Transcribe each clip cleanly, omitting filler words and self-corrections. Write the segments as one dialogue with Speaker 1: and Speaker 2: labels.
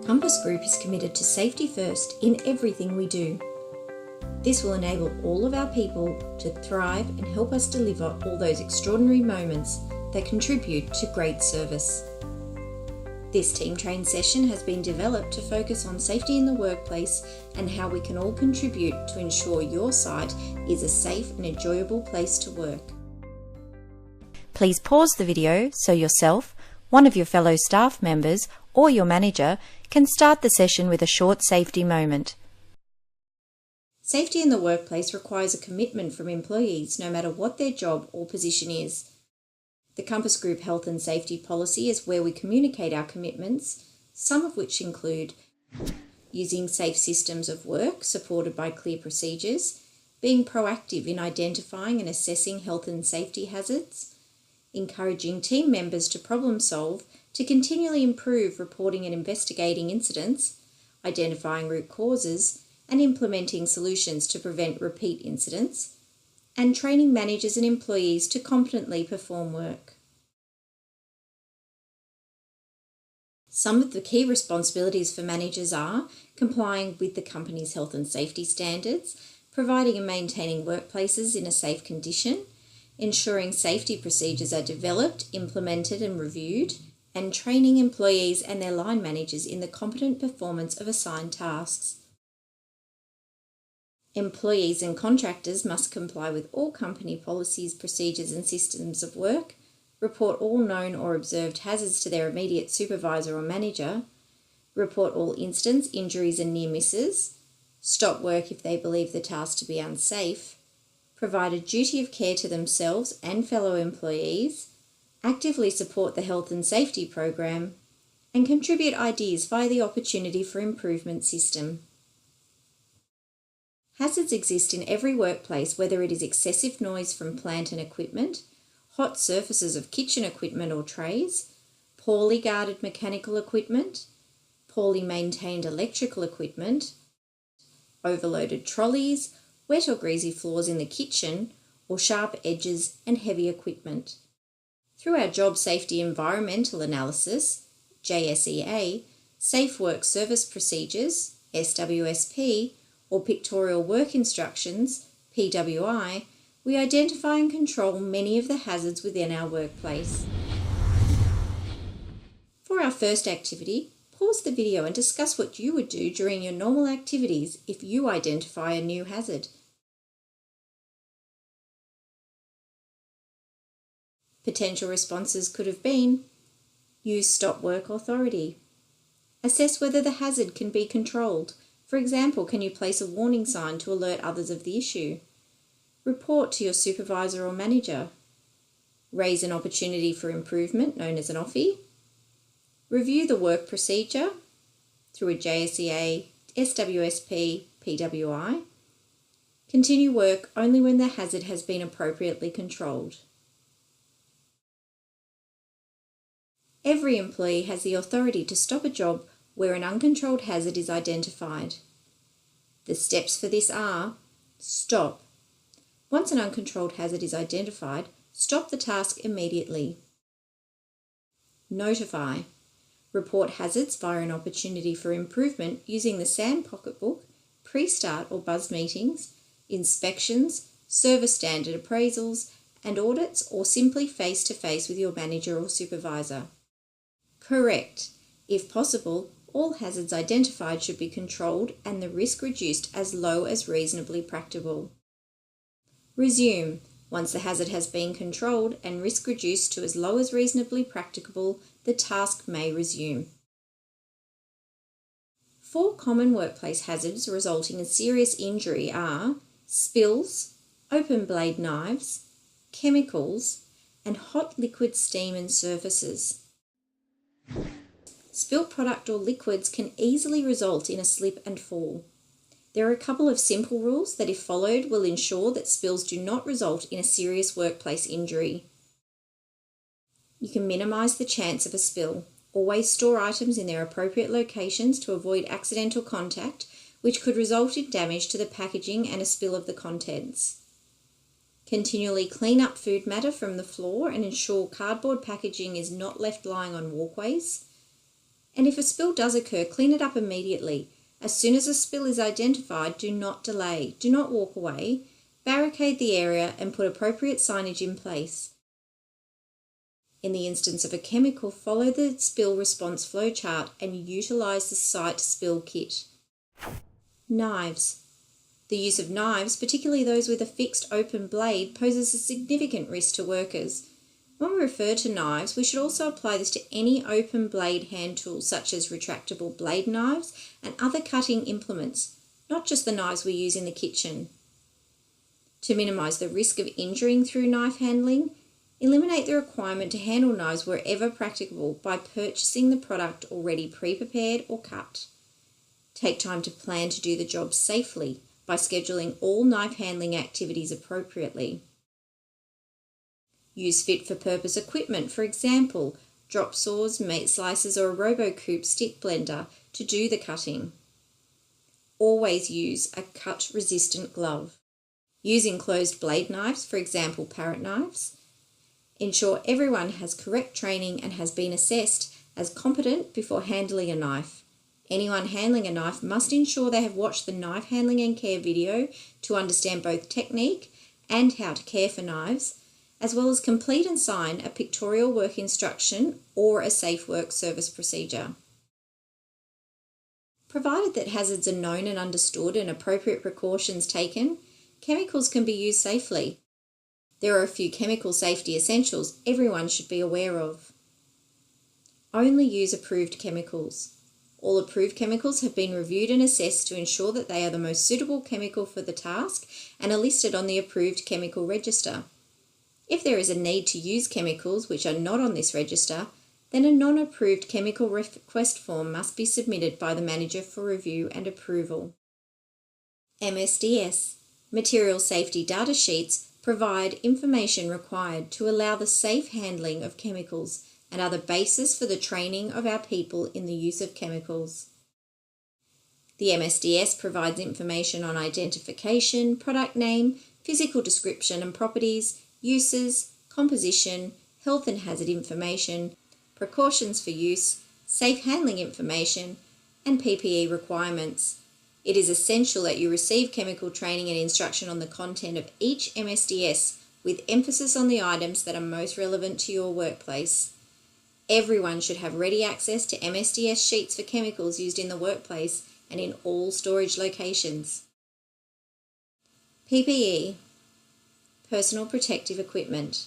Speaker 1: Compass Group is committed to safety first in everything we do. This will enable all of our people to thrive and help us deliver all those extraordinary moments that contribute to great service. This Team Train session has been developed to focus on safety in the workplace and how we can all contribute to ensure your site is a safe and enjoyable place to work.
Speaker 2: Please pause the video so yourself, one of your fellow staff members, or your manager can start the session with a short safety moment.
Speaker 1: Safety in the workplace requires a commitment from employees no matter what their job or position is. The Compass Group Health and Safety Policy is where we communicate our commitments, some of which include using safe systems of work supported by clear procedures, being proactive in identifying and assessing health and safety hazards, encouraging team members to problem solve to continually improve reporting and investigating incidents, identifying root causes, and implementing solutions to prevent repeat incidents, and training managers and employees to competently perform work. Some of the key responsibilities for managers are complying with the company's health and safety standards, providing and maintaining workplaces in a safe condition, ensuring safety procedures are developed, implemented and reviewed, and training employees and their line managers in the competent performance of assigned tasks. Employees and contractors must comply with all company policies, procedures and systems of work, report all known or observed hazards to their immediate supervisor or manager, report all incidents, injuries and near misses, stop work if they believe the task to be unsafe, provide a duty of care to themselves and fellow employees, actively support the health and safety program, and contribute ideas via the Opportunity for Improvement system. Hazards exist in every workplace, whether it is excessive noise from plant and equipment, hot surfaces of kitchen equipment or trays, poorly guarded mechanical equipment, poorly maintained electrical equipment, overloaded trolleys, wet or greasy floors in the kitchen, or sharp edges and heavy equipment. Through our Job Safety Environmental Analysis, JSEA, Safe Work Service Procedures, SWSP, or Pictorial Work Instructions, PWI, we identify and control many of the hazards within our workplace. For our first activity, pause the video and discuss what you would do during your normal activities if you identify a new hazard. Potential responses could have been: use stop work authority. Assess whether the hazard can be controlled. For example, can you place a warning sign to alert others of the issue? Report to your supervisor or manager. Raise an opportunity for improvement, known as an OFI. Review the work procedure through a JSEA, SWSP, PWI. Continue work only when the hazard has been appropriately controlled. Every employee has the authority to stop a job where an uncontrolled hazard is identified. The steps for this are: stop. Once an uncontrolled hazard is identified, stop the task immediately. Notify. Report hazards via an opportunity for improvement using the SAM Pocketbook, pre-start or buzz meetings, inspections, service standard appraisals, and audits, or simply face-to-face with your manager or supervisor. Correct. If possible, all hazards identified should be controlled and the risk reduced as low as reasonably practicable. Resume. Once the hazard has been controlled and risk reduced to as low as reasonably practicable, the task may resume. 4 common workplace hazards resulting in serious injury are spills, open blade knives, chemicals, and hot liquid steam and surfaces. Spilt product or liquids can easily result in a slip and fall. There are a couple of simple rules that, if followed, will ensure that spills do not result in a serious workplace injury. You can minimise the chance of a spill. Always store items in their appropriate locations to avoid accidental contact, which could result in damage to the packaging and a spill of the contents. Continually clean up food matter from the floor and ensure cardboard packaging is not left lying on walkways. And if a spill does occur, clean it up immediately. As soon as a spill is identified, do not delay. Do not walk away. Barricade the area and put appropriate signage in place. In the instance of a chemical, follow the spill response flowchart and utilise the site spill kit. Knives. The use of knives, particularly those with a fixed open blade, poses a significant risk to workers. When we refer to knives, we should also apply this to any open blade hand tools such as retractable blade knives and other cutting implements, not just the knives we use in the kitchen. To minimise the risk of injuring through knife handling, eliminate the requirement to handle knives wherever practicable by purchasing the product already pre-prepared or cut. Take time to plan to do the job safely by scheduling all knife handling activities appropriately. Use fit-for-purpose equipment, for example, drop saws, meat slicers or a RoboCoupe stick blender to do the cutting. Always use a cut-resistant glove. Use enclosed blade knives, for example, parrot knives. Ensure everyone has correct training and has been assessed as competent before handling a knife. Anyone handling a knife must ensure they have watched the knife handling and care video to understand both technique and how to care for knives, as well as complete and sign a pictorial work instruction or a safe work service procedure. Provided that hazards are known and understood and appropriate precautions taken, chemicals can be used safely. There are a few chemical safety essentials everyone should be aware of. Only use approved chemicals. All approved chemicals have been reviewed and assessed to ensure that they are the most suitable chemical for the task and are listed on the approved chemical register. If there is a need to use chemicals which are not on this register, then a non-approved chemical request form must be submitted by the manager for review and approval. MSDS, Material Safety Data Sheets, provide information required to allow the safe handling of chemicals and are the basis for the training of our people in the use of chemicals. The MSDS provides information on identification, product name, physical description and properties, uses, composition, health and hazard information, precautions for use, safe handling information, and PPE requirements. It is essential that you receive chemical training and instruction on the content of each MSDS with emphasis on the items that are most relevant to your workplace. Everyone should have ready access to MSDS sheets for chemicals used in the workplace and in all storage locations. PPE, Personal Protective Equipment.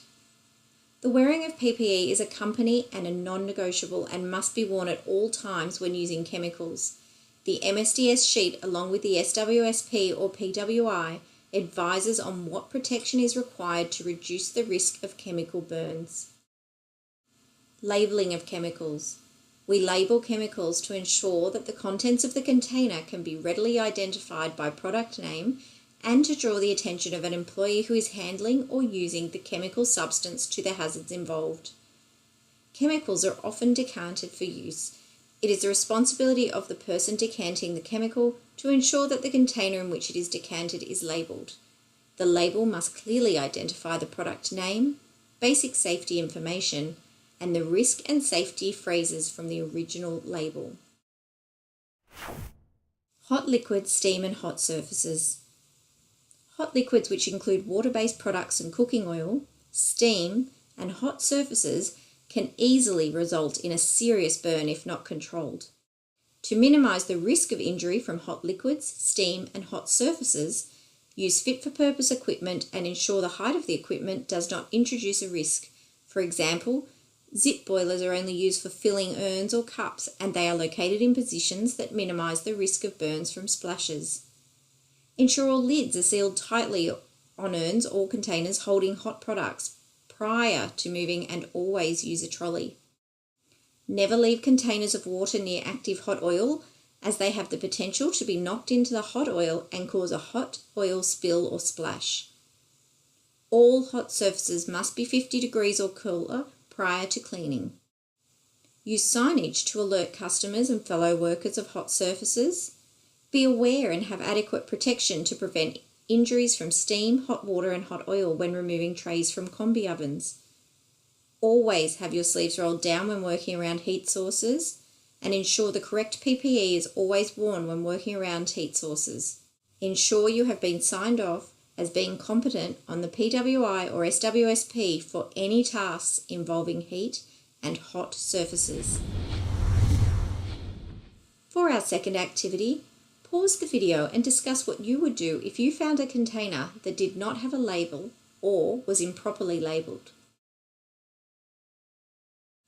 Speaker 1: The wearing of PPE is a company and a non-negotiable and must be worn at all times when using chemicals. The MSDS sheet, along with the SWSP or PWI, advises on what protection is required to reduce the risk of chemical burns. Labelling of chemicals. We label chemicals to ensure that the contents of the container can be readily identified by product name and to draw the attention of an employee who is handling or using the chemical substance to the hazards involved. Chemicals are often decanted for use. It is the responsibility of the person decanting the chemical to ensure that the container in which it is decanted is labelled. The label must clearly identify the product name, basic safety information, and the risk and safety phrases from the original label. Hot liquids, steam and hot surfaces. Hot liquids, which include water-based products and cooking oil, steam, and hot surfaces, can easily result in a serious burn if not controlled. To minimise the risk of injury from hot liquids, steam, and hot surfaces, use fit-for-purpose equipment and ensure the height of the equipment does not introduce a risk. For example, zip boilers are only used for filling urns or cups, and they are located in positions that minimise the risk of burns from splashes. Ensure all lids are sealed tightly on urns or containers holding hot products prior to moving, and always use a trolley. Never leave containers of water near active hot oil, as they have the potential to be knocked into the hot oil and cause a hot oil spill or splash. All hot surfaces must be 50 degrees or cooler prior to cleaning. Use signage to alert customers and fellow workers of hot surfaces. Be aware and have adequate protection to prevent injuries from steam, hot water and hot oil when removing trays from combi ovens. Always have your sleeves rolled down when working around heat sources. and ensure the correct PPE is always worn when working around heat sources. Ensure you have been signed off as being competent on the PWI or SWSP for any tasks involving heat and hot surfaces. For our second activity, pause the video and discuss what you would do if you found a container that did not have a label or was improperly labelled.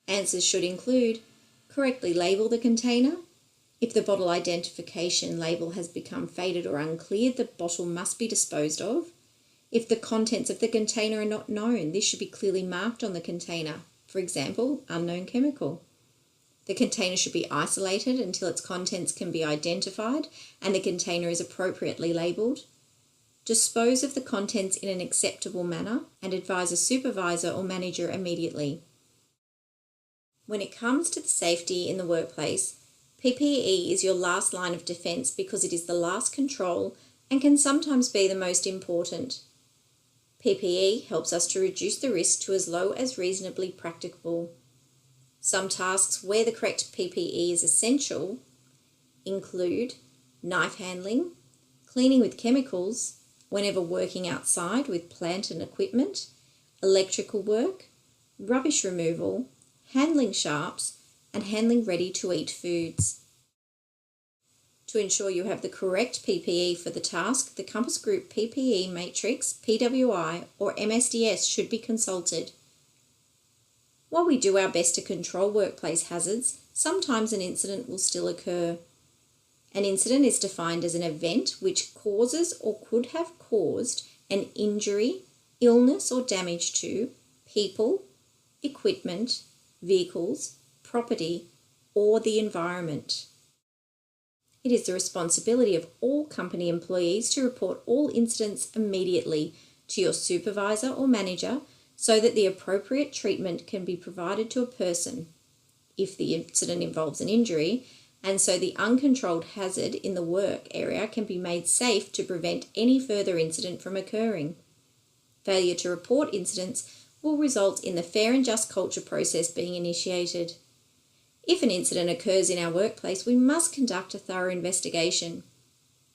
Speaker 1: Answers should include: correctly label the container. If the bottle identification label has become faded or unclear, the bottle must be disposed of. If the contents of the container are not known, this should be clearly marked on the container. For example, unknown chemical. The container should be isolated until its contents can be identified and the container is appropriately labelled. Dispose of the contents in an acceptable manner and advise a supervisor or manager immediately. When it comes to the safety in the workplace, PPE is your last line of defence because it is the last control and can sometimes be the most important. PPE helps us to reduce the risk to as low as reasonably practicable. Some tasks where the correct PPE is essential include knife handling, cleaning with chemicals, whenever working outside with plant and equipment, electrical work, rubbish removal, handling sharps, and handling ready-to-eat foods. To ensure you have the correct PPE for the task, the Compass Group PPE Matrix, PWI, or MSDS should be consulted. While we do our best to control workplace hazards, sometimes an incident will still occur. An incident is defined as an event which causes or could have caused an injury, illness, or damage to people, equipment, vehicles, property, or the environment. It is the responsibility of all company employees to report all incidents immediately to your supervisor or manager so that the appropriate treatment can be provided to a person if the incident involves an injury, and so the uncontrolled hazard in the work area can be made safe to prevent any further incident from occurring. Failure to report incidents will result in the fair and just culture process being initiated. If an incident occurs in our workplace, we must conduct a thorough investigation.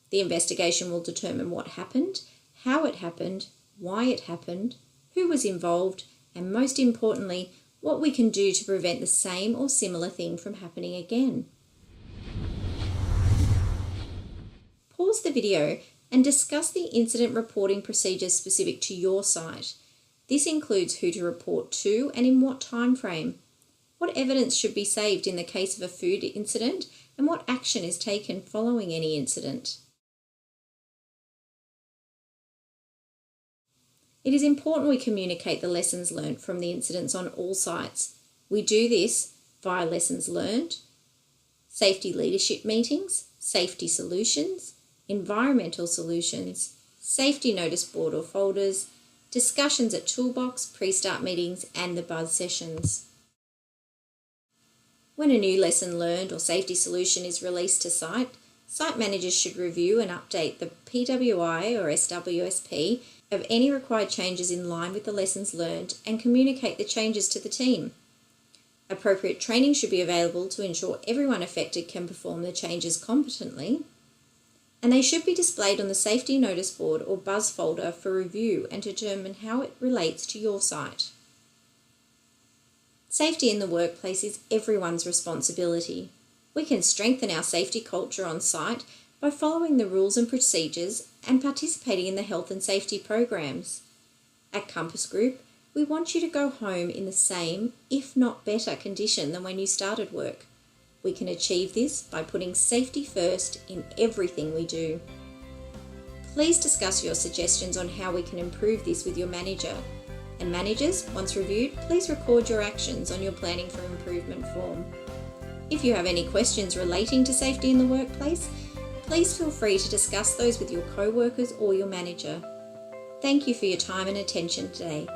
Speaker 1: The investigation will determine what happened, how it happened, why it happened, who was involved, and most importantly, what we can do to prevent the same or similar thing from happening again. Pause the video and discuss the incident reporting procedures specific to your site. This includes who to report to and in what time frame. What evidence should be saved in the case of a food incident, and what action is taken following any incident? It is important we communicate the lessons learned from the incidents on all sites. We do this via lessons learned, safety leadership meetings, safety solutions, environmental solutions, safety notice board or folders, discussions at toolbox, pre-start meetings, and the buzz sessions. When a new lesson learned or safety solution is released to site managers should review and update the PWI or SWSP of any required changes in line with the lessons learned and communicate the changes to the team. Appropriate training should be available to ensure everyone affected can perform the changes competently, and they should be displayed on the safety notice board or buzz folder for review and to determine how it relates to your site. Safety in the workplace is everyone's responsibility. We can strengthen our safety culture on site by following the rules and procedures and participating in the health and safety programs. At Compass Group, we want you to go home in the same, if not better, condition than when you started work. We can achieve this by putting safety first in everything we do. Please discuss your suggestions on how we can improve this with your manager. And managers, once reviewed, please record your actions on your Planning for Improvement form. If you have any questions relating to safety in the workplace, please feel free to discuss those with your co-workers or your manager. Thank you for your time and attention today.